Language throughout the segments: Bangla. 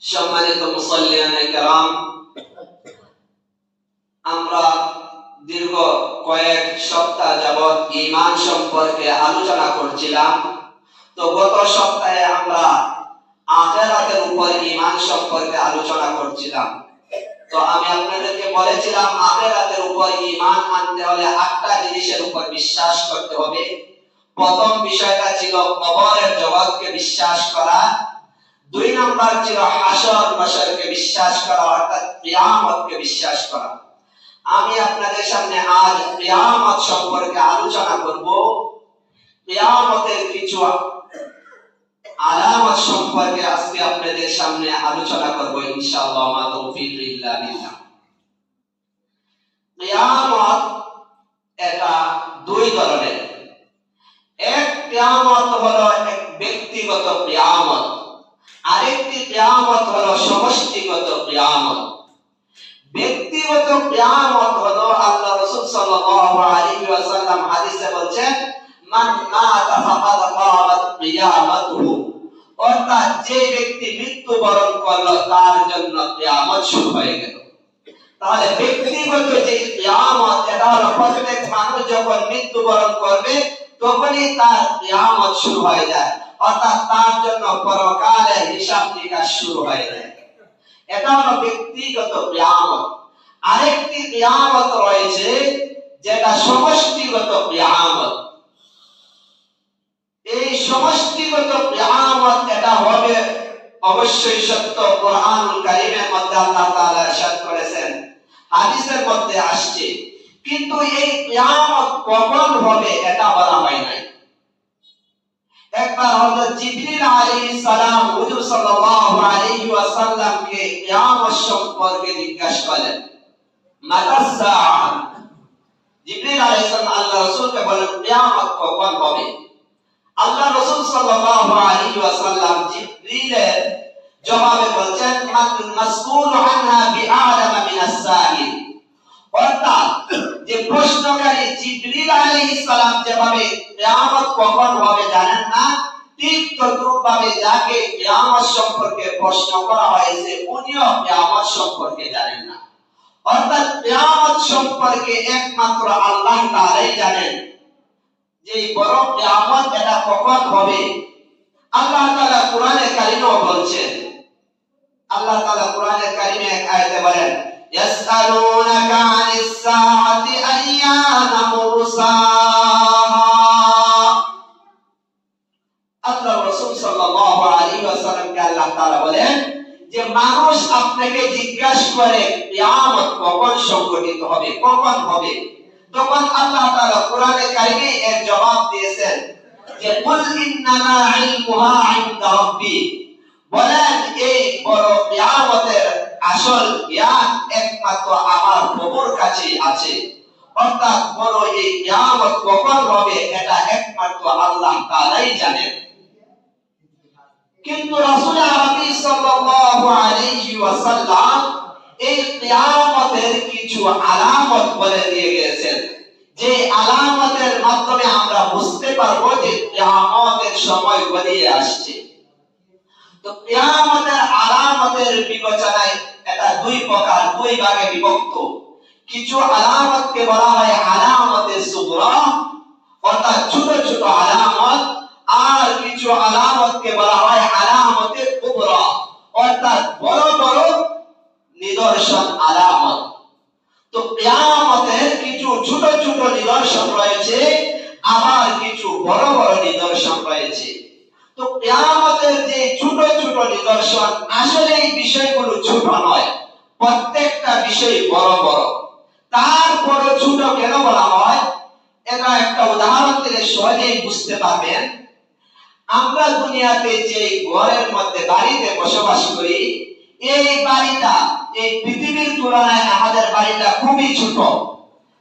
সম্মানিত মুসল্লিয়ানে কেরাম, আমরা দীর্ঘ কয়েক সপ্তাহ যাবৎ ঈমান সম্পর্কে আলোচনা করছিলাম। তো গত সপ্তাহে আমরা আখিরাতের উপর ঈমান সম্পর্কে আলোচনা করছিলাম। তো আমি আপনাদেরকে বলেছিলাম আখিরাতের উপর ঈমান আনতে হলে 8টা জিনিসের উপর বিশ্বাস করতে হবে। প্রথম বিষয়টা ছিল কবরের জগৎকে বিশ্বাস করা। 2 নাম্বার ছিল হাশর মাশরকে বিশ্বাস করা, অর্থাৎ কিয়ামতকে বিশ্বাস করা। আমি আপনাদের সামনে আজ কিয়ামত সম্পর্কে আলোচনা করব। কিয়ামতের কিছু আলামত সম্পর্কে আজকে আপনাদের সামনে আলোচনা করব ইনশাআল্লাহ, মা তৌফিক ইল্লা বিল্লাহ। কিয়ামত এটা 2 ধরনের। এক কিয়ামত হলো এক ব্যক্তিগত কিয়ামত, আরেকটি কিয়ামত হলো সমষ্টিগত কিয়ামত। ব্যক্তিগত কিয়ামত হলো আল্লাহ রাসূল সাল্লাল্লাহু আলাইহি ওয়াসাল্লাম হাদিসে বলেছেন, মান মাতা ফাকাদ কামাত কিয়ামাতুহু, অর্থাৎ যে ব্যক্তি মৃত্যুবরণ করলো তার জন্য কিয়ামত শুরু হয়ে গেল। তাহলে ব্যক্তিগত যে কিয়ামত, এটা হলো প্রত্যেক মানুষ যখন মৃত্যুবরণ করবে তখনই তার কিয়ামত শুরু হয়ে যায়, অর্থাৎ তার জন্য পরকালে হিসাব নিকাশ শুরু হয়ে যায়। এটা হলো ব্যক্তিগত কিয়ামত। আরেকটি কিয়ামত রয়েছে যেটা সমষ্টিগত কিয়ামত। এই সমষ্টিগত কিয়ামত এটা হবে অবশ্যই সত্য। কোরআনুল কারীমের মধ্যে আল্লাহ তাআলা ইরশাদ করেছেন, হাদিসের মধ্যে আসছে, কিন্তু এই কিয়ামত কখন হবে এটা বলা হয় নাই। একবার হযরত জিবরিল আলাইহিস সালাম হুজুর সাল্লাল্লাহু আলাইহি ওয়াসাল্লামকে কিয়ামত সম্পর্কে জিজ্ঞাসা করলেন, মাতাস সাআ। জিবরিল আলাইহিস সালাম আল্লাহ রাসূলকে বলেন, কিয়ামত কখন হবে? আল্লাহ রাসূল সাল্লাল্লাহু আলাইহি ওয়াসাল্লাম জিবরিলের জবাবে বলেন, মাসকুলু আনহা বিআলামা মিনাস সাইল, অর্থাৎ যে প্রশ্নকারী জিবরিল আলাইহিস সালাম যেভাবে কিয়ামত কখন হবে জানেন না, ঠিক তদ্রূপভাবে যাকে কিয়ামত সম্পর্কে প্রশ্ন করা হয়েছে উনিও কিয়ামত সম্পর্কে জানেন না। অর্থাৎ কিয়ামত সম্পর্কে একমাত্র আল্লাহ তাআলাই জানেন যে বড় কিয়ামত এটা কখন হবে। আল্লাহ তাআলা কোরআনে কারিমে বলছেন, আল্লাহ তাআলা কোরআনে কারিমে এক আয়াতে বলেন, ইয়াসআলুনাকা আনিস সাআতি আইয়ানা মুরসাহা। আল্লাহ রাসূল সাল্লাল্লাহু আলাইহি ওয়াসাল্লামকে আল্লাহ তাআলা বলেন যে মানুষ আপনাকে জিজ্ঞাসা করে কিয়ামত কখন সংঘটিত হবে, কখন হবে। তখন আল্লাহ তাআলা কোরআনে কারিমে এর জবাব দিয়েছেন যে কুল ইন্নামা ইলমুহা ইনদা রাব্বি, বলেন এই বড় কিয়ামতের আসল জ্ঞান একমাত্র আমার প্রভুর কাছে আছে। অর্থাৎ বড় এই কিয়ামত কখন হবে এটা একমাত্র আল্লাহ তাআলাই জানেন। কিন্তু রাসূল আরবি সাল্লাল্লাহু আলাইহি ওয়াসাল্লাম এই কিয়ামতের কিছু আলামত বলে দিয়ে গেছেন, যে আলামতের মাধ্যমে আমরা বুঝতে পারবো যে কিয়ামতের সময় গড়িয়ে আসছে। তো কিয়ামতের আলামতের বিবেচনায় এটা 2 প্রকার, 2 ভাগে বিভক্ত। কিছু আলামতকে বলা হয় আলামতে সুগরা, অর্থাৎ ছোট ছোট আলামত, আর কিছু আলামতকে বলা হয় আলামতে কুবরা, অর্থাৎ বড় বড় নিদর্শন আলামত। তো কিয়ামতের কিছু ছোট ছোট নিদর্শন রয়েছে, আবার কিছু বড় বড় নিদর্শন রয়েছে। তো কিয়ামতের যে ছোট ছোট নিদর্শন, আসলে এই বিষয়গুলো ছোট নয়, প্রত্যেকটা বিষয় বড় বড়। তারপর ছোট কেন বলা হয়, এটা একটা উদাহরণ দিলে সহজেই বুঝতে পারবেন। আমরা দুনিয়াতে যে ঘরের মধ্যে বাড়িতে বসবাস করি, এই বাড়িটা এই পৃথিবীর তুলনায় আমাদের বাড়িটা খুবই ছোট,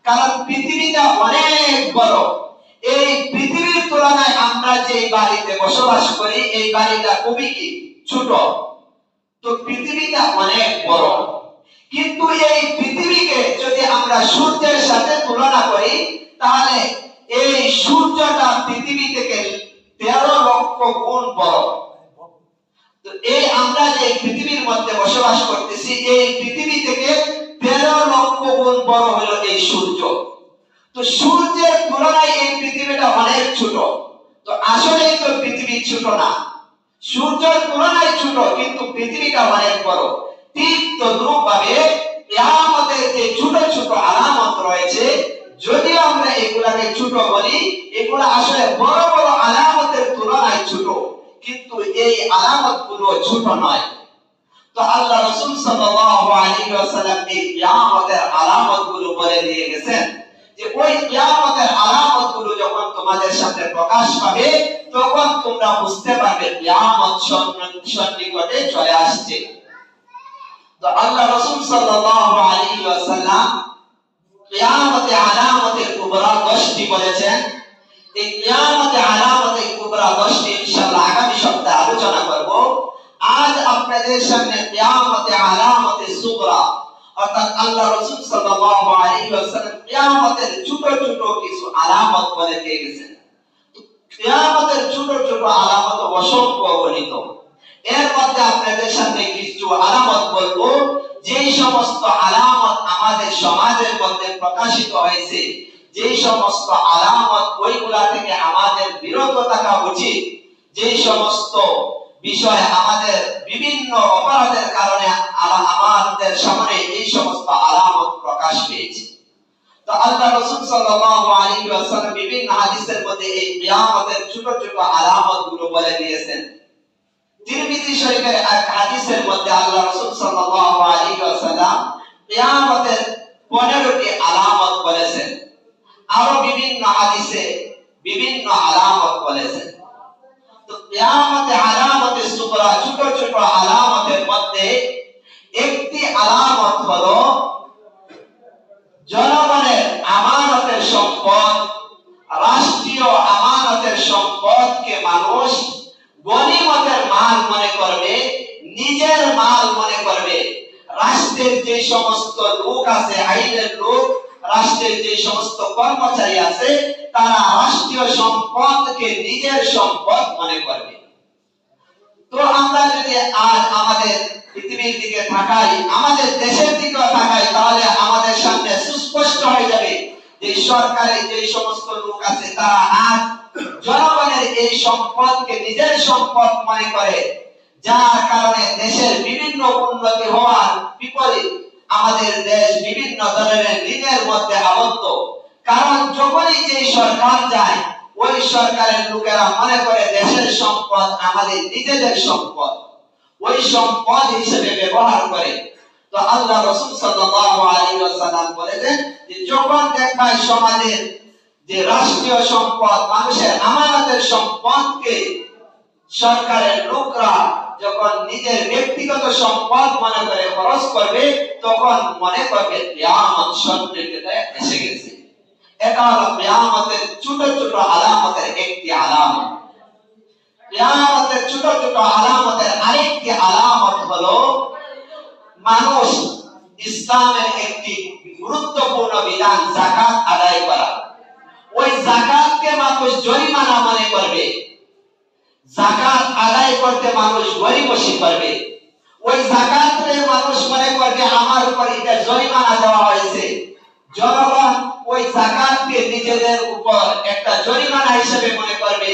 কারণ পৃথিবীটা অনেক বড়। এই পৃথিবীর তুলনায় আমরা যে বাড়িতে বসবাস করি এই বাড়িটা খুবই ছোট। তো পৃথিবীটা অনেক বড়, কিন্তু এই পৃথিবীকে যদি আমরা সূর্যের সাথে তুলনা করি তাহলে এই সূর্যটা পৃথিবী থেকে 13 লক্ষ গুণ বড়। তো এই আমরা যে পৃথিবীর মধ্যে কিন্তু পৃথিবীটা অনেক বড়। ঠিক তদ্রূপ ভাবে কিয়ামতের যে ছোট ছোট আলামত রয়েছে, যদিও আমরা এগুলাকে ছোট বলি, এগুলা আসলে বড় বড় আলামতের তুলনায় ছোট, কিন্তু এই আলামতগুলো ছোট নয়। তো আল্লাহ রাসূল সাল্লাল্লাহু আলাইহি ওয়াসাল্লাম এই কিয়ামতের আলামতগুলো বলে দিয়ে গেছেন যে ওই কিয়ামতের আলামতগুলো যখন তোমাদের সামনে প্রকাশ পাবে, তখন তোমরা বুঝতে পারবে কিয়ামত সন্নিকটে চলে আসছে। তো আল্লাহ রাসূল সাল্লাল্লাহু আলাইহি ওয়াসাল্লাম কিয়ামতে আলামতের কুবরা 10টি বলেছেন। এই কিয়ামতে আলামতের কুবরা 10টি ইনশাআল্লাহ আগামী সপ্তাহে আলোচনা করব। আজ আপনাদের সামনে কিয়ামতে আলামতে সুগরা অর্থাৎ আল্লাহ রাসূল সাল্লাল্লাহু আলাইহি ওয়াসাল্লাম কিয়ামতের ছোট ছোট কিছু আলামত বলে দিয়ে গেছেন। কিয়ামতের ছোট ছোট আলামত অসংখ্য গণিত। এর মধ্যে আপনাদের সামনে কিছু আলামত বলবো, যেই সমস্ত আলামত আমাদের সমাজের মধ্যে প্রকাশিত হয়েছে, যেই সমস্ত আলামত ওইগুলা থেকে আমাদের বিরত থাকা উচিত, যেই সমস্ত বিষয় আমাদের বিভিন্ন অপরাধের কারণে আমাদের সামনে এই সমস্ত আলামত প্রকাশ পেয়েছে। তো আল্লাহ রাসূল সাল্লাল্লাহু আলাইহি ওয়াসাল্লাম বিভিন্ন হাদিসের মধ্যে এই কিয়ামতের ছোট ছোট আলামতগুলো বলে দিয়েছেন। তিরমিজি শরীফের এক হাদিসের মধ্যে আল্লাহ রাসূল সাল্লাল্লাহু আলাইহি ওয়াসাল্লাম কিয়ামতের 15টি আলামত বলেছেন। আরো বিভিন্ন হাদিসে বিভিন্ন আলামত বলেছেন। তো কিয়ামতে আলামতে সুগরা ছোট ছোট আলামতের মধ্যে একটি আলামত হলো জনগণের আমানতের সম্পদ, রাষ্ট্রীয় আমানতের সম্পদকে মানুষ গনিমতের মাল মনে করবে, নিজের মাল মনে করবে। রাষ্ট্রের যে সমস্ত লোক আছে, আইনের লোক, রাষ্ট্রের যে সমস্ত কর্মচারী আছে, তারা রাষ্ট্রীয় সম্পদকে নিজের সম্পদ মনে করবে। তো আমরা যদি আজ আমাদের পৃথিবীর দিকে তাকাই, আমাদের দেশের দিকে তাকাই, তাহলে আমাদের সামনে সুস্পষ্ট হয়ে যাবে যে সরকারের যে সমস্ত লোক আছে তারা আজ জনগণের এই সম্পদকে নিজের সম্পদ মনে করে, যার কারণে দেশের বিভিন্ন উন্নতি হওয়ার বিপরীত আমাদের দেশ বিভিন্ন ধরনের ঋণের মধ্যে আবদ্ধ। কারণ যখনই যে সরকার যায়, ওই সরকারের লোকেরা মনে করে দেশের সম্পদ আমাদের নিজেদের সম্পদ, ওই সম্পদ হিসেবে ব্যবহার করে। তো আল্লাহ রাসূল সাল্লাল্লাহু আলাইহি ওয়াসাল্লাম বলেছেন যে যখন দেখবা সমাজের যে রাষ্ট্রীয় সম্পদ, মানুষের আমানতের সম্পদকে সরকারের লোকরা যখন নিজের ব্যক্তিগত সম্পদ মনে করে খরচ করবে, তখন মনে করবে কিয়ামত সন্নিকটে এসে গেছে। এটা হলো কিয়ামতের ছোট ছোট আলামতের একটি আলামত। কিয়ামতের ছোট ছোট আলামতের আরেকটি আলামত হলো মানুষ ইসলামের একটি গুরুত্বপূর্ণ বিধান যাকাত আদায় করা। ওই যাকাতকে মানুষ জরিমানা মনে করবে, যাকাত আদায় করতে মানুষ গরিমসি করবে। ওই যাকাতকে মানুষ মনে করবে আমার উপর এটা জরিমানা দেওয়া হয়েছে। জনগণ ওই যাকাতকে নিজেদের উপর একটা জরিমানা হিসেবে মনে করবে,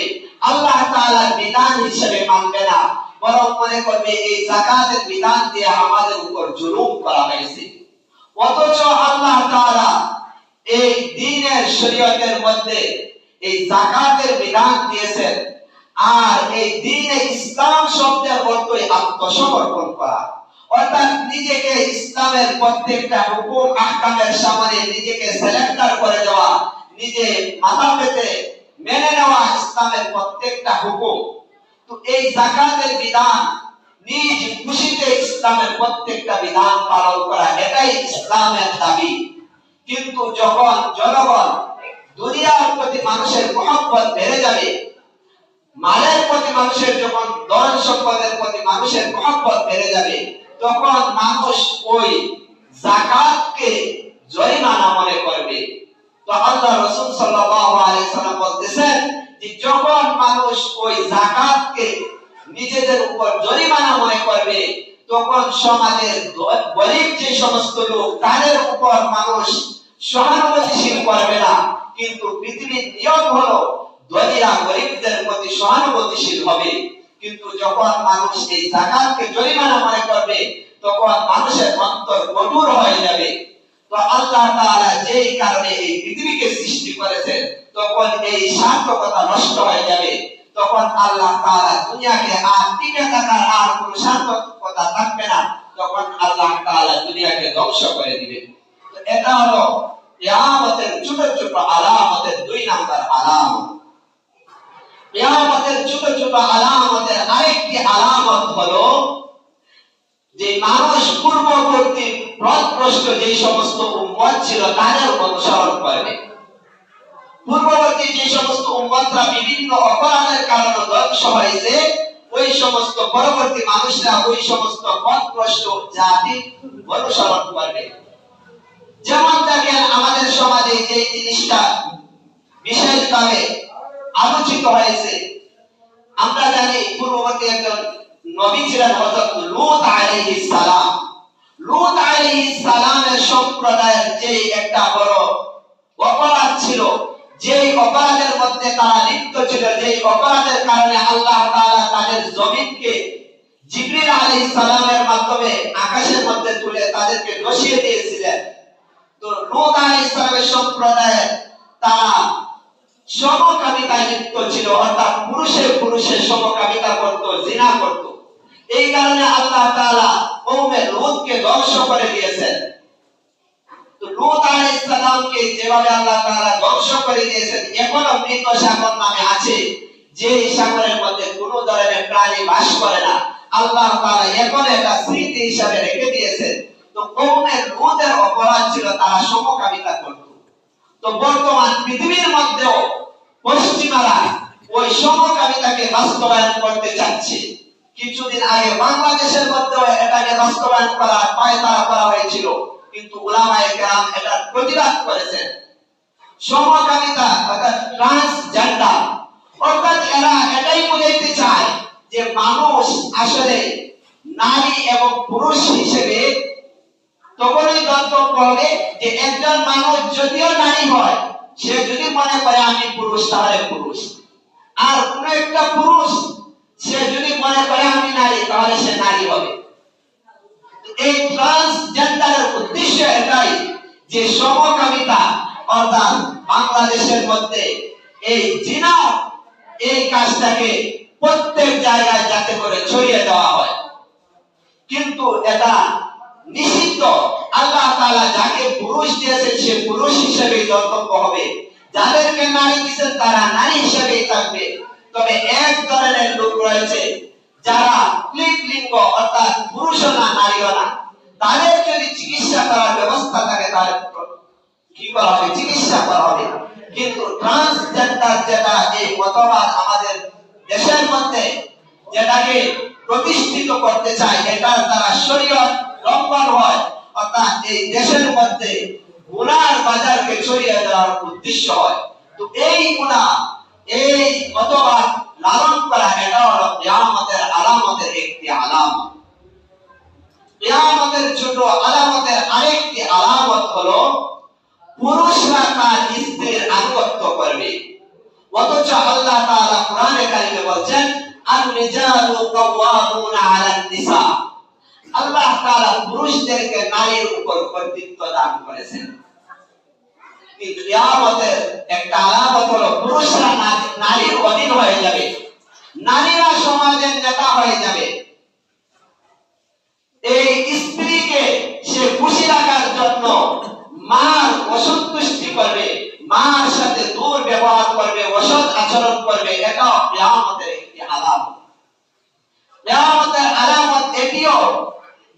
আল্লাহ তাআলার বিধান হিসেবে মানবে না, বরং মনে করবে এই যাকাতের বিধান দিয়ে আমাদের উপর জুলুম করা হয়েছে। অথচ আল্লাহ তাআলা এই দ্বীনের শরীয়তের মধ্যে এই যাকাতের বিধান দিয়েছেন। আর এই দ্বীনে ইসলাম শব্দের অর্থই আত্মসমর্পণ করা, অর্থাৎ নিজেকে ইসলামের প্রত্যেকটা হুকুম আহকামের সামনে নিজেকে সারেন্ডার করে দেওয়া, নিজে মাথা পেতে মেনে নেওয়া ইসলামের প্রত্যেকটা হুকুম। তো এই যাকাতের বিধান, নিজ খুশিতে ইসলামের প্রত্যেকটা বিধান পালন করা, এটাই ইসলামের দাবি। কিন্তু যখন জনগণ দুনিয়ার প্রতি মানুষের মহব্বত বেড়ে যাবে, মালের প্রতি মানুষের যখন ধন সম্পদের প্রতি মানুষের মহব্বত বেড়ে যাবে, তখন মানুষ ওই যাকাতকে জরিমানা মনে করবে। তো আল্লাহ রাসূল সাল্লাল্লাহু আলাইহি সাল্লাম বলতেছেন যে যখন মানুষ ওই যাকাতকে নিজেদের উপর জরিমানা মনে করবে, তখন সমাজের গরিব যে সমস্ত লোক, তাদের উপর মানুষ সহানুভূতিশীল করবে না। কিন্তু পৃথিবীর নিয়ম হলো ধনীরা গরিবদের প্রতি সহানুভূতিশীল হবে। কিন্তু যখন মানুষ এই যাকাতকে জরিমানা মনে করবে তখন মানুষের অন্তর কঠোর হয়ে যাবে। তো আল্লাহ তাআলা যেই কারণে এই পৃথিবীকে সৃষ্টি করেছেন তখন এই সার্থকতা নষ্ট হয়ে যাবে। তখন আল্লাহ তাআলা দুনিয়াকে আর টিকে থাকার আর কোনো সার্থকতা থাকবে না। তখন আল্লাহ তাআলা দুনিয়াকে ধ্বংস করে দিবেন। তো এটা হলো কিয়ামতের ছোট ছোট আলামতের 2 নাম্বার আলামত। কিয়ামতের ছোট ছোট আলামতের আরেকটি আলামত হলো যে মানুষ পূর্ববর্তী পথভ্রষ্ট যে সমস্ত উম্মত ছিল তাদের অনুসরণ করবে। পূর্ববর্তী যে সমস্ত উম্মতরা বিভিন্ন অপরাধের কারণে ধ্বংস হয়েছে ওই সমস্ত পরবর্তী মানুষরা ওই সমস্ত পথভ্রষ্ট জাতি অনুসরণ করবে। যেমন দেখেন আমাদের সমাজে যে জিনিসটা বিশেষভাবে আলোচিত হয়েছে, আমরা জানি পূর্ববর্তী একজন নবী ছিলেন হযরত লূত আলাইহিস সালাম। লূত আলাইহিস সালামের সম্প্রদায়ের যে একটা বড় অপরাধ ছিল, যেই অপরাধের মধ্যে তারা লিপ্ত ছিল, যেই অপরাধের কারণে আল্লাহ তাআলা তাদের জমিনকে জিবরিল আলাইহিস সালামের মাধ্যমে আকাশের মধ্যে তুলে তাদেরকে ধসিয়ে দিয়েছিলেন। তো লূত আলাইহিস সালামের সম্প্রদায় তারা সমকামিতায় লিপ্ত ছিল, অর্থাৎ পুরুষে পুরুষে সমকামিতা করত, জিনা করত। এই কারণে আল্লাহ তাআলা কওমে লূতকে ধ্বংস করে দিয়েছেন। তো লূত আলাইহিস সালামকে যেভাবে আল্লাহ তাআলা ধ্বংস করে দিয়েছেন, এখনো মৃত সাগর নামে আছে, যে সাগরের মধ্যে কোনো ধরনের প্রাণী বাস করে না। আল্লাহ তাআলা এখন এটা স্মৃতি হিসাবে রেখে দিয়েছেন। তো কওমে লূতের অপরাধ ছিল তারা সমকামিতা করত। তো বর্তমান পৃথিবীর মধ্যেও পশ্চিমারা ওই সমকামিতাকে বাস্তবায়ন করতে চাচ্ছে। কিছুদিন আগে বাংলাদেশের মধ্যেও এটাকে বাস্তবায়ন করার পায়তারা করা হয়েছিল, কিন্তু উলামায়ে কেরাম এটা প্রতিবাদ করেছেন। সমকামিতা অর্থাৎ ট্রান্সজেন্ডার, অর্থাৎ এরা এটাই বোঝাতে চায় যে মানুষ আসলে নারী এবং পুরুষ হিসেবে তখনই গন্তব্য হবে যে একজন মানুষ যদিও নারী হয়, সে যদি মনে করে আমি পুরুষ তাহলে পুরুষ, আর কোন একটা পুরুষ সে যদি মনে করে আমি নারী তাহলে সে নারী হবে। এই ট্রান্সজেন্ডারের উদ্দেশ্য এটাই যে সমকামিতা, অর্থাৎ বাংলাদেশের মধ্যে এই জিনা এই কাজটাকে প্রত্যেক জায়গায় যাতে করে ছড়িয়ে দেওয়া হয়। কিন্তু এটা নিষিদ্ধ। আল্লাহ তাআলা যাকে পুরুষ দিয়েছেন সে পুরুষ হিসেবেই গন্তব্য হবে, যাদেরকে নারী দিয়েছেন তারা নারী হিসেবেই থাকবে। তবে এক ধরনের লোক রয়েছে যারা লিঙ্গ অর্থাৎ পুরুষও না নারীও না, তাদের যদি চিকিৎসা করার ব্যবস্থা থাকে তাহলে কি করা হবে? চিকিৎসা করা হবে। কিন্তু ট্রান্সজেন্ডার যেটা এই মতবাদ আমাদের দেশের মধ্যে যেটাকে প্রতিষ্ঠিত করতে চায়, এটার দ্বারা শরীয়ত লঙ্ঘন হয়, অর্থাৎ এই দেশের মধ্যে গুনার বাজারকে ছড়িয়ে দেওয়ার উদ্দেশ্য হয়। তো এই গুনাহ, এই মতবাদ লালন করা, এটা হলো কিয়ামতের আলামতের একটি আলামত। কিয়ামতের ছোট আলামতের আরেকটি আলামত হলো পুরুষরা তার স্ত্রীর আনুগত্য করবে। অথচ আল্লাহ তাআলা কোরআনে কারিমে বলেন আর-রিজালু কাওয়ামুনা আলান নিসা। আল্লাহ তাআলা পুরুষদেরকে নারীর উপর কর্তৃত্ব দান করেছেন। কিন্তু কিয়ামতের একটা আলামত হলো পুরুষরা নারীর অধীন হয়ে যাবে, নারীরা সমাজের নেতা হয়ে যাবে। এই স্ত্রীকে সে খুশি রাখার জন্য মার অসন্তুষ্টি করবে, মার সাথে দুর্ব্যবহার করবে, অসৎ আচরণ করবে। এটাও কিয়ামতের একটি আলামত। কিয়ামতের আলামত এটিও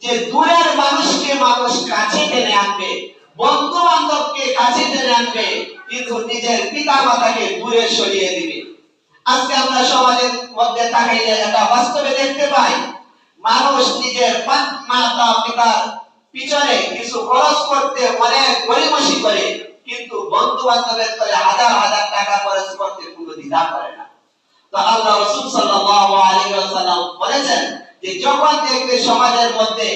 যে দূরের মানুষকে মানুষ কাছে টেনে আনবে, বন্ধু বান্ধবকে কাছে টেনে আনবে, কিন্তু নিজের পিতা মাতাকে দূরে সরিয়ে দিবে। আজকে আমরা সমাজের মধ্যে তাকাইলে এটা বাস্তবে দেখতে পাই, মানুষ নিজের মাতা পিতার পিছনে কিছু খরচ করতে অনেক গরিমসি করে, কিন্তু বন্ধু বান্ধবের করে হাজার হাজার টাকা খরচ করতে কোনো দ্বিধা করে না। তো আল্লাহ রাসূল সাল্লাল্লাহু আলাইহি ওয়াসাল্লাম বলেছেন যে যখন দেখবে সমাজের মধ্যে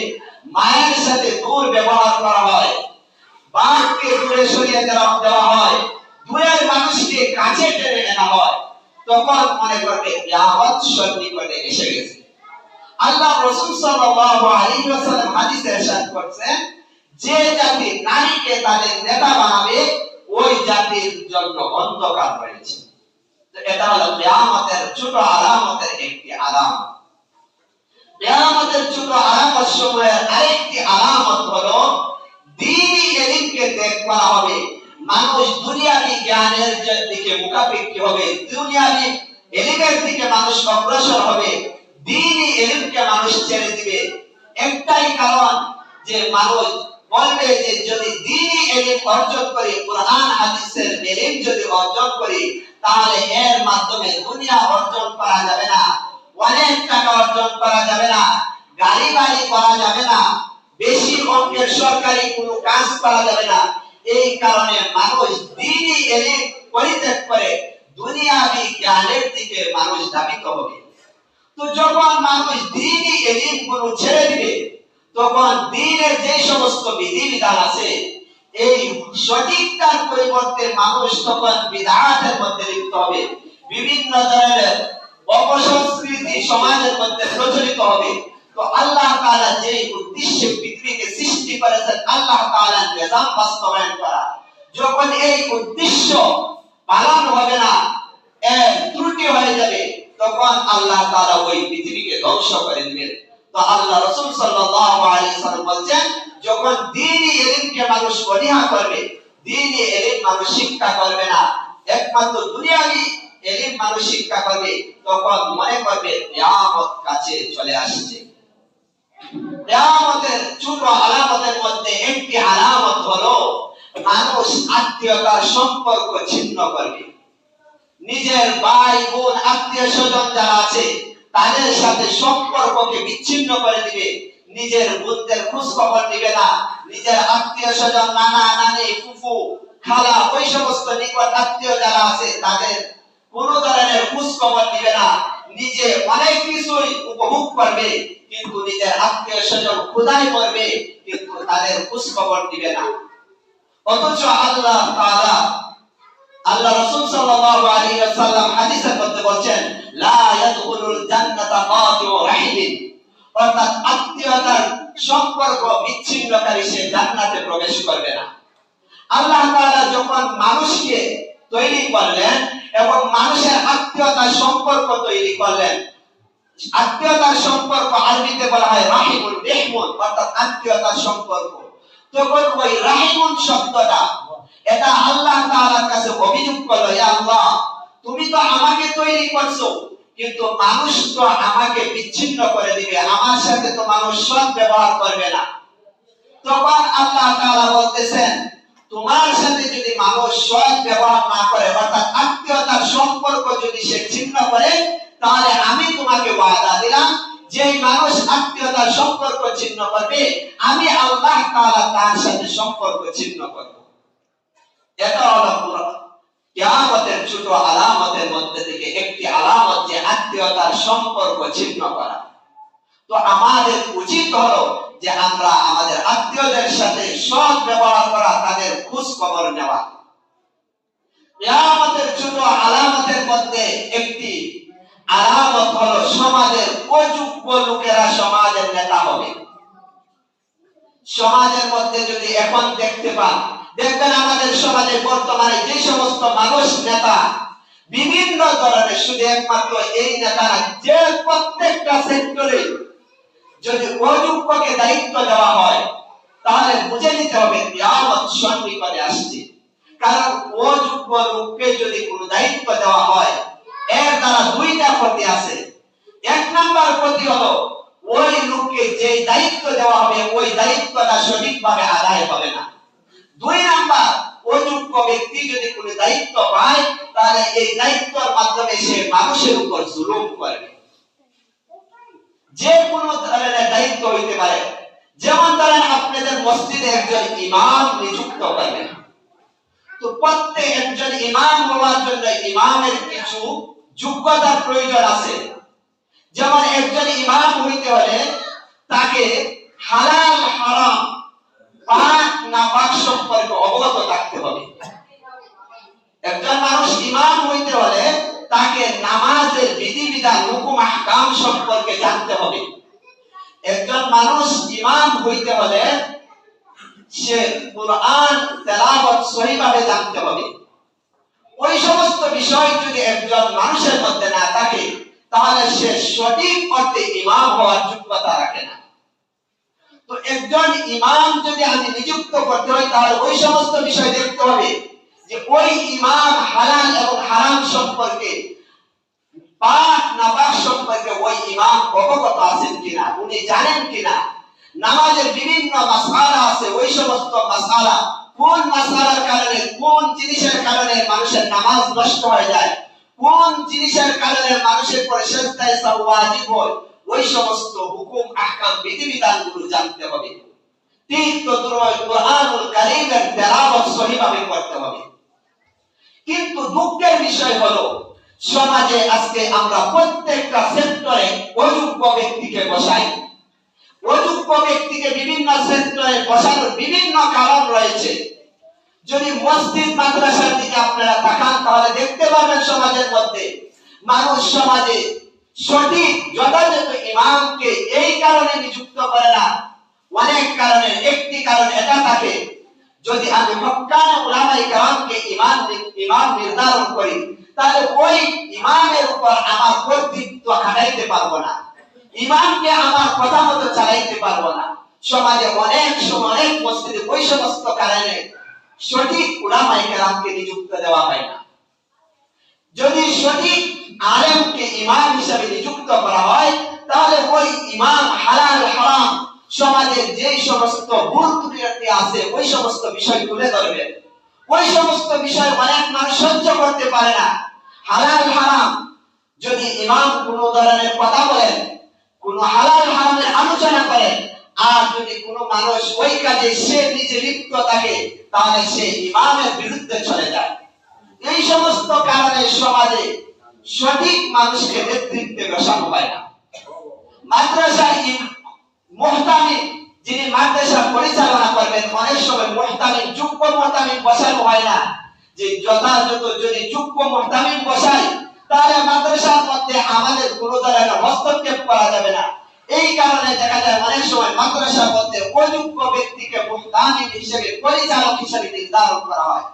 মায়ের সাথে দুর্ব্যবহার করা হয়, বাপকে দূরে সরিয়ে দেওয়া হয়, দূরের মানুষকে কাছে টেনে আনা হয়, তখন মনে করবে কিয়ামত সন্নিকটে এসে গেছে। আল্লাহ রাসূল সাল্লাল্লাহু আলাইহি ওয়াসাল্লাম হাদিসে ইরশাদ করেছেন, যে জাতি নারীকে তাদের নেতা বানাবে ওই জাতির জন্য অন্ধকার রয়েছে। তো এটা হলো কিয়ামতের ছোট আলামতের একটি আলামত। কিয়ামতের ছোট আলামত সমূহের আরেকটি আলামত হলো দ্বীনি ইলমকে ত্যাগ করা হবে। মানুষ দুনিয়াবি জ্ঞানের দিকে মুখাপেক্ষী হবে, দুনিয়াবি ইলমের দিকে মানুষ অগ্রসর হবে, দ্বীনি ইলমকে মানুষ ছেড়ে দিবে। একটাই কারণ যে মানুষ বলবে যে যদি দ্বীনি ইলম অর্জন করি, কোরআন হাদিসের ইলম যদি অর্জন করি, তাহলে এর মাধ্যমে দুনিয়া অর্জন করা যাবে না, অনেক টাকা অর্জন করা যাবে না, গাড়ি বাড়ি করা যাবে না, বেশি অঙ্কের সরকারি কোনো কাজ করা যাবে না। এই কারণে মানুষ দ্বীনি ইলম পরিত্যাগ করে দুনিয়াবি জ্ঞানের দিকে মানুষ ধাবিত হবে। তো যখন মানুষ দ্বীনি ইলম গুলো ছেড়ে দিবে, তখন দ্বীনের যে সমস্ত বিধিবিধান আছে এই সঠিকতার পরিবর্তে মানুষ তখন বিদআতের মধ্যে লিপ্ত হবে, বিভিন্ন ধরনের অপসংস্কৃতি সমাজের মধ্যে প্রচলিত হবে। তো আল্লাহ তাআলা যে উদ্দেশ্যে পৃথিবীকে সৃষ্টি করেছেন, আল্লাহ তাআলার নিজাম বাস্তবায়ন করা, যখন এই উদ্দেশ্য পালন হবে না, এর ত্রুটি হয়ে যাবে, তখন আল্লাহ তাআলা ওই পৃথিবীকে ধ্বংস করে দিবেন। তো আল্লাহ রাসূল সাল্লাল্লাহু আলাইহি ওয়াসাল্লাম বলেন, যখন দ্বীনি ইলমকে মানুষ অনীহা করবে, দ্বীনি ইলম মানুষ শিক্ষা করবে না, একমাত্র দুনিয়াবি ইলম মানুষ শিক্ষা করবে, তখন মনে করবে কিয়ামত কাছে চলে আসছে। কিয়ামতের ছোট আলামতের মধ্যে একটি আলামত হলো মানুষ আত্মীয়তার সম্পর্ক ছিন্ন করবে। নিজের ভাই বোন আত্মীয় স্বজন যারা আছে তাদের সাথে সম্পর্ককে বিচ্ছিন্ন করে দিবে, নিজের বোনদের খোঁজ খবর দিবে না, নিজের আত্মীয় স্বজন নানা নানি ফুফু খালা ওই সমস্ত নিকট আত্মীয় যারা আছে তাদের কোন ধরনের খোঁজ খবর দিবে না। নিজে অনেক কিছুই উপভোগ করবে, কিন্তু নিজের আত্মীয় স্বজন ক্ষুধায় মরবে, কিন্তু তাদের খোঁজ খবর দিবে না। অথচ আল্লাহ তাআলা আল্লাহ রাসূল সাল্লাল্লাহু আলাইহি ওয়াসাল্লাম হাদিসের মধ্যে বলেন, লা ইয়াদখুলুল জান্নাতা কাতিউ রাহিমিন, অর্থাৎ আত্মীয়তার সম্পর্ক বিচ্ছিন্নকারী সে জান্নাতে প্রবেশ করবে না। আল্লাহ তাআলা যখন মানুষকে তৈরি করলেন এবং মানুষের আত্মীয়তার সম্পর্ক তৈরি করলেন, আত্মীয়তার সম্পর্ক আরবিতে বলা হয় রাহিমুন রেহমুন, অর্থাৎ আত্মীয়তার সম্পর্ক। তখন ওই রাহিমুন শব্দটা এটা আল্লাহ তাআলার কাছে অভিযোগ করলো, ইয়া আল্লাহ, তুমি তো আমাকে তৈরি করছো, কিন্তু মানুষ তো আমাকে বিচ্ছিন্ন করে দিবে, আমার সাথে তো মানুষ সৎ ব্যবহার করবে না। তখন আল্লাহ তাআলা বলতেছেন, তোমার সাথে যদি মানুষ সৎ ব্যবহার না করে, অর্থাৎ আত্মীয়তার সম্পর্ক যদি সে ছিন্ন করে, তাহলে আমি তোমাকে ওয়াদা দিলাম যে মানুষ আত্মীয়তার সম্পর্ক ছিন্ন করবে, আমি আল্লাহ তাআলা তার সাথে সম্পর্ক ছিন্ন করব। এটা হলো কিয়ামতের ছোট আলামতের মধ্যে থেকে একটি আলামত, যে আত্মীয়তার সম্পর্ক ছিন্ন করা। তো আমাদের উচিত হলো যে আমরা আমাদের আত্মীয়দের সাথে সৎ ব্যবহার করা, তাদের খোঁজ খবর নেওয়া। কিয়ামতের ছোট আলামতের মধ্যে একটি আলামত হলো সমাজের অযোগ্য লোকেরা সমাজের নেতা হবে। সমাজের মধ্যে যদি এখন দেখতে পান, দেখবেন আমাদের সমাজে বর্তমানে যে সমস্ত মানুষ নেতা বিভিন্ন ধরনের, শুধু একমাত্র এই নেতারা যে প্রত্যেকটা সেক্টরে যদি অযোগ্যকে দায়িত্ব দেওয়া হয়, তাহলে বুঝে নিতে হবে কিয়ামত সন্নিকটে আসছে। কারণ অযোগ্য লোককে যদি কোনো দায়িত্ব দেওয়া হয়, এর দ্বারা দুইটা ক্ষতি আছে। এক নাম্বার ক্ষতি হলো ওই লোককে যে দায়িত্ব দেওয়া হবে ওই দায়িত্বটা সঠিকভাবে আদায় হবে না। দুই নাম্বার, অযোগ্য ব্যক্তি যদি কোনো দায়িত্ব পায়, তাহলে এই দায়িত্বের মাধ্যমে সে মানুষের উপর জুলুম করবে। যে কোনো ধরনের দায়িত্ব হইতে পারে, যেমন ধরেন আপনাদের মসজিদে একজন ইমাম নিযুক্ত করবেন, তো প্রত্যেক একজন ইমাম হওয়ার জন্য ইমামের কিছু যোগ্যতার প্রয়োজন আছে। যেমন একজন ইমাম হইতে হলে তাকে হালাল হারাম পাক না পাক সম্পর্কে অবগত থাকতে হবে। একজন মানুষ ইমাম হইতে হলে তাকে নামাজের বিধিবিধান হুকুম আহকাম সম্পর্কে জানতে হবে। একজন মানুষ ইমাম হইতে হলে সে কুরআন তেলাওয়াত সহিভাবে জানতে হবে। ওই সমস্ত বিষয় যদি একজন মানুষের মধ্যে না থাকে তাহলে সে সঠিক অর্থে ইমাম হওয়ার যোগ্যতা রাখে না। তো একজন ইমাম যদি আমি নিযুক্ত করতে হয় তাহলে ওই সমস্ত বিষয় দেখতে হবে যে ওই ইমাম হালাল এবং হারাম সম্পর্কে, পাক না পাক সম্পর্কে ওই ইমাম অবগত আছেন কিনা, উনি জানেন কিনা। নামাজের বিভিন্ন মাসআলা আছে, ওই সমস্ত মাসআলা, কোন মাসআলার কারণে, কোন জিনিসের কারণে মানুষের নামাজ নষ্ট হয়ে যায়, কোন জিনিসের কারণে মানুষের পরে সেজদায় সাহু ওয়াজিব হয়, ওই সমস্ত হুকুম আহকাম বিধিবিধানগুলো জানতে হবে। ঠিক তদ্রুপ কুরআনুল কারীমের তেলাওয়াত সহিভাবে করতে হবে। কিন্তু দুঃখের বিষয় হলো সমাজে আজকে আমরা প্রত্যেকটা সেক্টরে অযোগ্য ব্যক্তিকে বসাই। অযোগ্য ব্যক্তিকে বিভিন্ন সেক্টরে বসানোর বিভিন্ন কারণ রয়েছে। যদি মসজিদ মাদ্রাসার দিকে আপনারা তাকান তাহলে দেখতে পাবেন সমাজের মধ্যে মানুষ সমাজে সঠিক যথাযথ ইমামকে এই কারণে নিযুক্ত করে না। অনেক কারণে, একটি কারণ এটা থাকে, যদি আমি হক্কানে উলামায়ে কেরামকে ইমাম নির্ধারণ করি তাহলে ওই ইমামের উপর আমার কর্তৃত্ব খাটাইতে পারবো না, ইমামকে আমার কথা মতো চালাইতে পারবো না। সমাজে অনেক সময় অনেক মসজিদে ওই সমস্ত কারণে সঠিক উলামায়ে কেরামকে নিযুক্ত দেওয়া হয় না। যদি সঠিক আলেমকে ইমাম হিসেবে নিযুক্ত করা হয় তাহলে ওই ইমাম হালাল হারাম সমাজের যে সমস্ত ভুল ত্রুটি আছে ওই সমস্ত বিষয় তুলে ধরবেন। ওই সমস্ত বিষয় অনেক মানুষ সহ্য করতে পারে না। হালাল হারাম যদি ইমাম কোন ধরনের কথা বলেন, কোন হালাল হারামের আলোচনা করেন, আর যদি কোন মানুষ ওই কাজে সে নিজে লিপ্ত থাকে তাহলে সে ইমামের বিরুদ্ধে চলে যায়। এই সমস্ত কারণে সমাজে সঠিক মানুষকে নেতৃত্বে বসানো হয় না। মাদ্রাসায় মুহতামিম যিনি মাদ্রাসা পরিচালনা করবেন, অনেক সময় মুহতামিম, যোগ্য মুহতামিম বসানো হয় না। যে যথাযথ যদি যোগ্য মুহতামিম বসাই তাহলে মাদ্রাসার মধ্যে আমাদের কোনো ধরনের হস্তক্ষেপ করা যাবে না। এই কারণে দেখা যায় অনেক সময় মাদ্রাসার মধ্যে অযোগ্য ব্যক্তিকে মুহতামিম হিসেবে, পরিচালক হিসেবে নির্ধারণ করা হয়,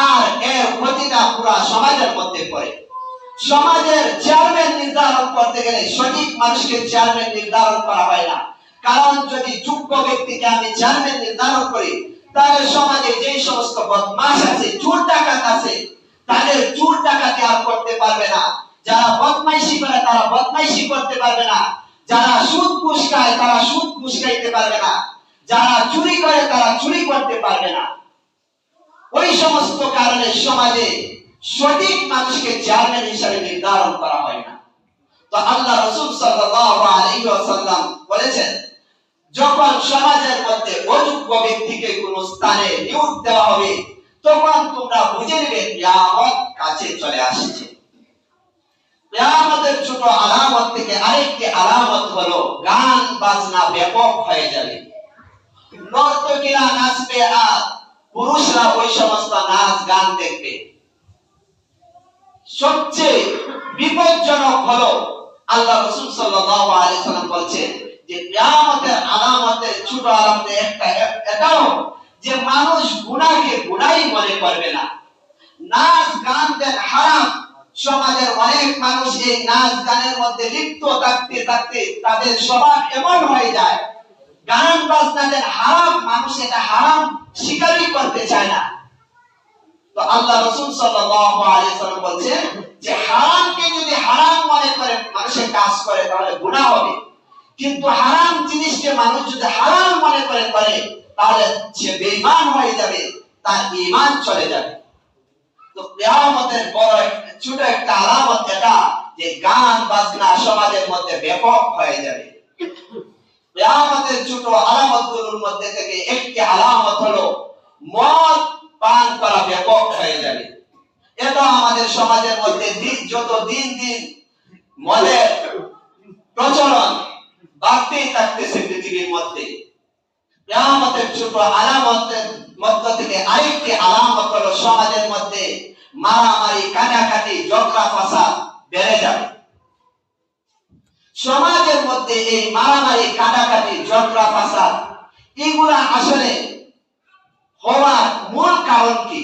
আর এর ক্ষতিটা পুরো সমাজের মধ্যে পড়ে। সমাজের চেয়ারম্যান নির্ধারণ করতে গেলে সঠিক মানুষকে চেয়ারম্যান নির্ধারণ করা হয় না। কারণ যদি যোগ্য ব্যক্তিকে আমি চেয়ারম্যান নির্ধারণ করি তাহলে সমাজে যে সমস্ত বদমাশ আছে, চোর ডাকাত আছে, তাদের চোর ডাকাতি আর করতে পারবে না। যারা বদমাইশি করে তারা বদমাইশি করতে পারবে না। যারা সুদ ঘুষ খায় তারা সুদ ঘুষ খাইতে পারবে না। যারা চুরি করে তারা চুরি করতে পারবে না। ওই সমস্ত কারণে সমাজে সঠিক মানুষকে চেয়ারম্যান হিসেবে নির্ধারণ করা হয় না। তো আল্লাহ রাসূল সাল্লাল্লাহু আলাইহি ওয়াসাল্লাম বলেছেন, যখন সমাজের মধ্যে অযোগ্য ব্যক্তিকে কোন স্থানে নিয়োগ দেওয়া হবে তখন তোমরা বুঝে নেবে কিয়ামত কাছে চলে আসছে। কিয়ামতের ছোট আলামত থেকে আরেকটি আলামত হলো গান বাজনা ব্যাপক হয়ে যাবে। নর্তকীরা নাচবে আর পুরুষরা ওই সমস্ত নাচ গান দেখবে। সবচেয়ে বিপজ্জনক হলো আল্লাহ রাসূল সাল্লাল্লাহু আলাইহি ওয়াসাল্লাম বলেছেন যে কিয়ামতের আলামতের ছোট আলামত একটা এটাও যে মানুষ গুনাহকে গুনাহই মনে করবে না। নাচ গান দেখ হারাম। সমাজের অনেক মানুষ এই নাচ গানের মধ্যে লিপ্ত থাকতে থাকতে তাদের স্বভাব এমন হয়ে যায়, গান বাজনাদের হারাম, মানুষ এটা হারাম স্বীকারই করতে চায় না। তো আল্লাহ রাসূল সাল্লাল্লাহু আলাইহি ওয়াসাল্লাম বলেন যে হারামকে যদি হারাম মনে করে মানুষের কাজ করে তাহলে গুনাহ হবে, কিন্তু হারাম জিনিসকে মানুষ যদি হারাম মনে করে তাহলে সে বেঈমান হয়ে যাবে, তার ঈমান চলে যাবে। তো কিয়ামতের বড় ছোট একটা আলামত এটা যে গান বাজনা সমাজের মধ্যে ব্যাপক হয়ে যাবে। কিয়ামতের ছোট আলামতগুলোর মধ্যে থেকে একটি আলামত হলো মদ পান করা ব্যাপক হয়ে যাবে। এটা আমাদের সমাজের মধ্যে যত দিন দিন মদের প্রচলন বাড়তেই থাকতেছে পৃথিবীর মধ্যে। কিয়ামতের ছোট আলামতের মধ্য থেকে আরেকটি আলামত হলো সমাজের মধ্যে মারামারি কাটাকাটি ঝগড়া ফাসাদ বেড়ে যাবে। সমাজের মধ্যে এই মারামারি কাটাকাটি ঝগড়া ফাসাদ এগুলা আসলে হওয়ার মূল কারণ কি?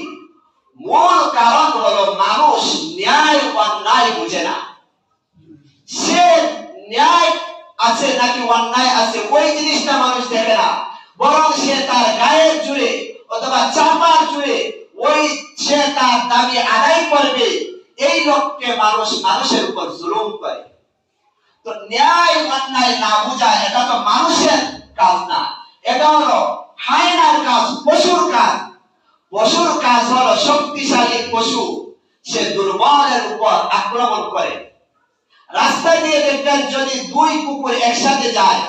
মূল কারণ হলো মানুষ ন্যায় অন্যায় বুঝে না। সে ন্যায় আছে নাকি অন্যায় আছে ওই জিনিসটা মানুষ দেখে না, বরং সে তার গায়ের জুড়ে অথবা চাপার জুড়ে ওই সে তার দাবি আদায় করবে, এই লক্ষ্যে মানুষ মানুষের উপর জুলুম করে। তো ন্যায় অন্যায় না বুঝা এটা তো মানুষের কাজ না, এটা হলো হায়নার কাজ, পশুর কাজ। পশুর কাজ হলো শক্তিশালী পশু সে দুর্বলের উপর আক্রমণ করে। রাস্তা দিয়ে দেখবেন যদি দুই কুকুর একসাথে যায়,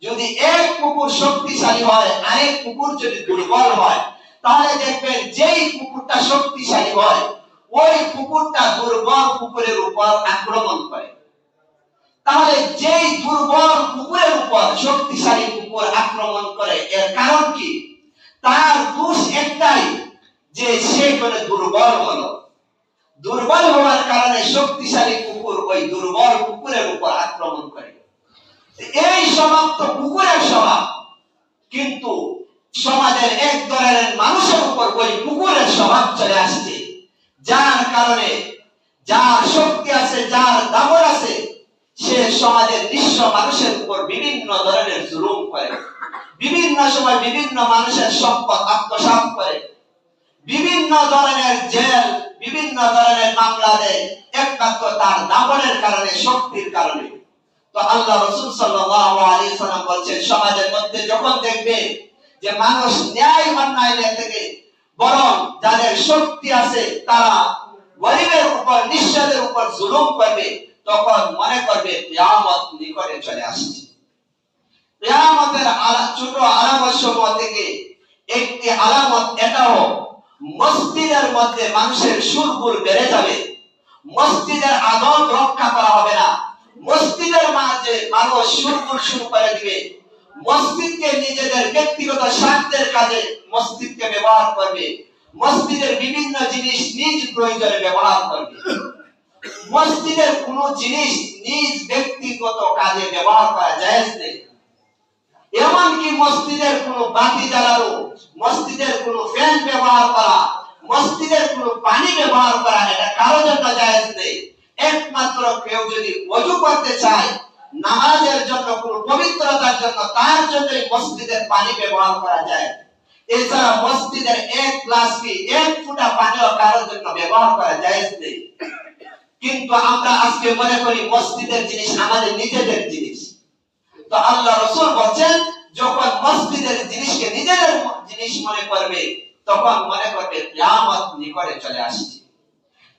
যদি এক কুকুর শক্তিশালী হয় আরেক কুকুর যদি দুর্বল হয়, তাহলে দেখবেন যেই কুকুরটা শক্তিশালী হয় ওই কুকুরটা দুর্বল কুকুরের উপর আক্রমণ করে। তাহলে যেই দুর্বল কুকুরের উপর শক্তিশালী কুকুর আক্রমণ করে এর কারণ কি? তার দোষ একটাই যে সে করে দুর্বল হলো। দুর্বল হওয়ার কারণে শক্তিশালী কুকুর ওই দুর্বল কুকুরের উপর আক্রমণ করে। এই স্বভাব তো কুকুরের স্বভাব, কিন্তু সমাজের এক ধরনের মানুষের উপর ওই কুকুরের স্বভাব চলে আসছে, যার কারণে যার শক্তি আছে, যার দাবর আছে, সে সমাজের নিঃস্ব মানুষের উপর বিভিন্ন ধরনের জুলুম করে, বিভিন্ন সময় বিভিন্ন মানুষের সম্পদ আত্মসাৎ করে, বিভিন্ন ধরনের জেল, বিভিন্ন ধরনের মামলা দেয় একমাত্র তার দাবরের কারণে, শক্তির কারণে। তো আল্লাহ রাসূল সাল্লাল্লাহু আলাইহি ওয়াসাল্লাম বলেন, সমাজের মধ্যে যখন দেখবে যে মানুষ ন্যায় অন্যায় থেকে বরং যাদের শক্তি আছে তারা গরিবের উপর নিঃস্বদের উপর জুলুম করবে, তখন মনে করবে কিয়ামত নিকটে চলে আসছে। কিয়ামতের ছোট আলামত সমূহ থেকে একটি আলামত এটাও, মসজিদের মধ্যে মানুষের সুরগুল বেড়ে যাবে, মসজিদের আদব রক্ষা করা হবে না, মসজিদের মাঝে মানুষ সুরগুল শুরু করে দিবে, মসজিদকে নিজেদের ব্যক্তিগত স্বার্থের কাজে মসজিদকে ব্যবহার করবে, মসজিদের বিভিন্ন জিনিস নিজ প্রয়োজনে ব্যবহার করবে। মসজিদের কোনো জিনিস নিজ ব্যক্তিগত কাজে ব্যবহার করা জায়েজ নেই। এমনকি মসজিদের কোনো বাতি জ্বালানো, মসজিদের কোনো ফ্যান ব্যবহার করা, মসজিদের কোনো পানি ব্যবহার করা এটা কারোর জন্য জায়েজ নেই। একমাত্র কেউ যদি ওযু করতে চায়, নামাজের জন্য কোনো পবিত্রতার জন্য, তার জন্যই মসজিদের পানি ব্যবহার করা যায়। এছাড়া মসজিদের এক গ্লাস কি এক ফোঁটা পানিও কারোর জন্য ব্যবহার করা জায়েজ নেই। কিন্তু আমরা আজকে মনে করি মসজিদের জিনিস আমাদের নিজেদের জিনিস। তো আল্লাহ রাসূল বলেন, যখন মসজিদের জিনিসকে নিজেদের জিনিস মনে করবে, তখন মনে করবে কিয়ামত নিকটে চলে আসছে।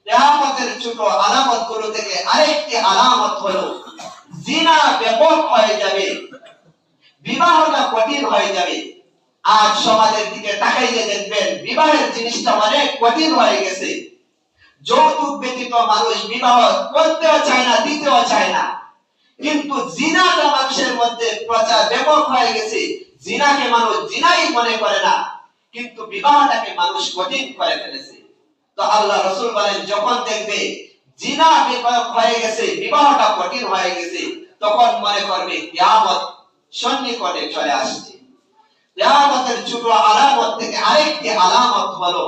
কিয়ামতের ছোট আলামত গুলো থেকে আরেকটি আলামত হলো জিনা ব্যাপক হয়ে যাবে, বিবাহটা কঠিন হয়ে যাবে। আজ সমাজের দিকে তাকাইলে দেখবেন বিবাহের জিনিসটা অনেক কঠিন হয়ে গেছে। যৌতুক ব্যতীত মানুষ বিবাহ করতেও চায় না, দিতেও চায় না। কিন্তু জিনাটা মানুষের মধ্যে প্রচার ব্যাপক হয়ে গেছে, জিনাকে মানুষ জিনাই মনে করে না, কিন্তু বিবাহটাকে মানুষ কঠিন করে ফেলেছে। তো আল্লাহ রাসূল বলেন, যখন দেখবে জিনা ব্যাপক হয়ে গেছে, বিবাহটা কঠিন হয়ে গেছে, তখন মনে করবে কিয়ামত সন্নিকটে চলে আসছে। কিয়ামতের ছোট আলামত থেকে আরেকটি আলামত হলো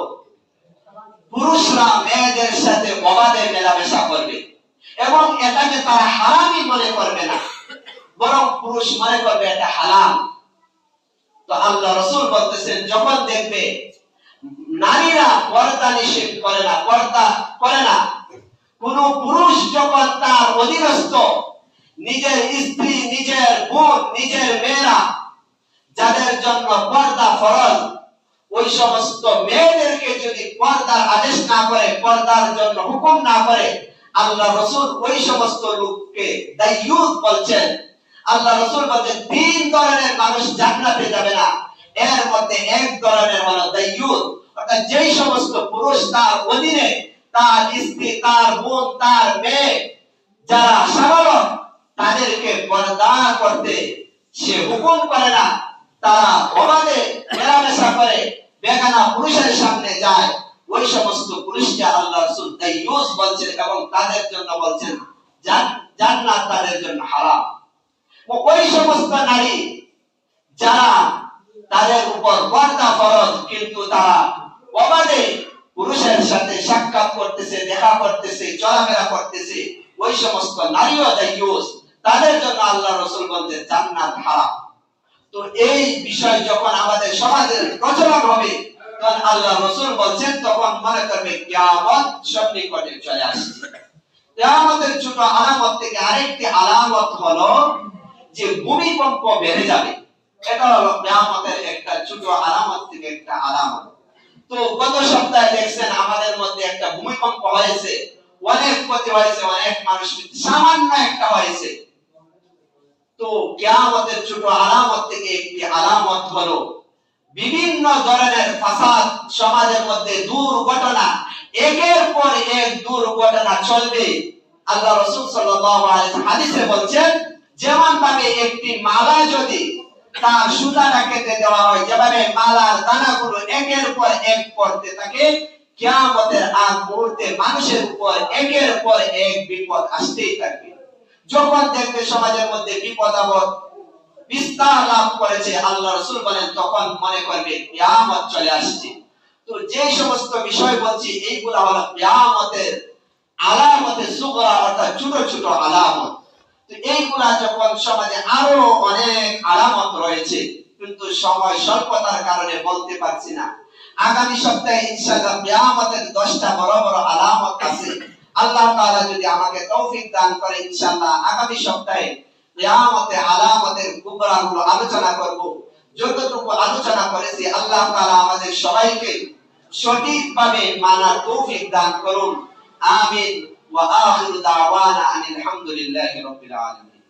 পুরুষরা মেয়েদের সাথে অবাধে মেলামেশা করবে এবং এটাকে তারা হারামই মনে করবে না, বরং পুরুষ মনে করবে এটা হালাল। তো আল্লাহ রাসূল বলতেছেন, যখন দেখবে নারীরা পর্দা নিষেধ করে না, পর্দা করে না, কোন পুরুষ যখন তার অধীনস্থ নিজের স্ত্রী, নিজের বোন, নিজের মেয়েরা যাদের জন্য পর্দা ফরজ, ওই সমস্ত মেয়েদেরকে যদি পর্দার আদেশ না করে, পর্দার জন্য হুকুম না করে, আল্লাহ রাসূল ওই সমস্ত লোককে দায়ুত বলছেন। আল্লাহ রাসূল বলেন, তিন ধরনের মানুষ জান্নাতে যাবে না, এর মধ্যে এক ধরনের হলো দায়ুত, অর্থাৎ যেই সমস্ত পুরুষ তার অধীনে তার স্ত্রী, তার বোন, তার মেয়ে যারা সাধারণ, তাদেরকে পর্দা করতে সে হুকুম করে না, তারা অবাধে মেলামেশা করে বেগানা পুরুষের সামনে যায়, ওই ওই সমস্ত পুরুষকে আল্লাহ রাসূল দাইয়ুস বলছেন এবং তাদের জন্য বলছেন জান্নাত তাদের জন্য হারাম। ওই সমস্ত নারী যারা তাদের উপর পর্দা ফরজ কিন্তু তারা অবাধে পুরুষের সাথে সাক্ষাৎ করতেছে, দেখা করতেছে, চলাফেরা করতেছে, ওই সমস্ত নারীও দাইয়ুস, তাদের জন্য আল্লাহ রাসূল বলছেন জান্নাত হারাম। তো এই বিষয় যখন আমাদের সমাজে প্রচলন হবে তখন আল্লাহ রাসূল বলছেন তখন মনে করবে কিয়ামত সন্নিকটে চলে আসছে। কিয়ামতের ছোট আলামত থেকে আরেকটি আলামত হলো যে ভূমিকম্প বেড়ে যাবে। এটা হলো কিয়ামতের একটা ছোট আলামত থেকে একটা আলামত। তো গত সপ্তাহে দেখছেন আমাদের মধ্যে একটা ভূমিকম্প হয়েছে, অনেক ক্ষতি হয়েছে, অনেক মানুষ সামান্য একটা হয়েছে। তো কিয়ামতের ছোট আলামত থেকে একটি আলামত হলো বিভিন্ন ধরনের ফাসাদ সমাজের মধ্যে, দুর্ঘটনা, একের পর এক দুর্ঘটনা চলবে। আল্লাহ রাসূল সাল্লাল্লাহু আলাইহি হাদিসে বলছেন যেমন ভাবে একটি মালা যদি তার সুতাটা কেটে দেওয়া হয়, যেভাবে মালার দানাগুলো একের পর এক পড়তে থাকে, কিয়ামতের আগ মুহূর্তে মানুষের উপর একের পর এক বিপদ আসতেই থাকবে। যখন দেখবে সমাজের মধ্যে বিপদ আপদ বিস্তার লাভ করেছে, আল্লাহ রাসূল বলেন তখন মনে করবে কিয়ামত চলে আসছে। তো যে সমস্ত বিষয় বলছি এইগুলা হলো কিয়ামতের আলামতে সুগরা, অর্থাৎ ছোট ছোট আলামত। তো এইগুলা যখন সমাজে আরো অনেক আলামত রয়েছে কিন্তু সময় স্বল্পতার কারণে বলতে পারছি না। আগামী সপ্তাহে ইনশাআল্লাহ কিয়ামতের 10টা বড় বড় আলামত আছে। আল্লাহ তাআলা যদি আমাকে তৌফিক দান করে ইনশাআল্লাহ আগামী সপ্তাহে কিয়ামতে আলামতের কুবরাগুলো আলোচনা করব। যতটুকু আলোচনা করেছি আল্লাহ তাআলা আমাদের সবাইকে সঠিকভাবে মানার তৌফিক দান করুন। আমিন। ওয়া আখিরু দাওয়ানা আনিল হামদুলিল্লাহি রাব্বিল আলামিন।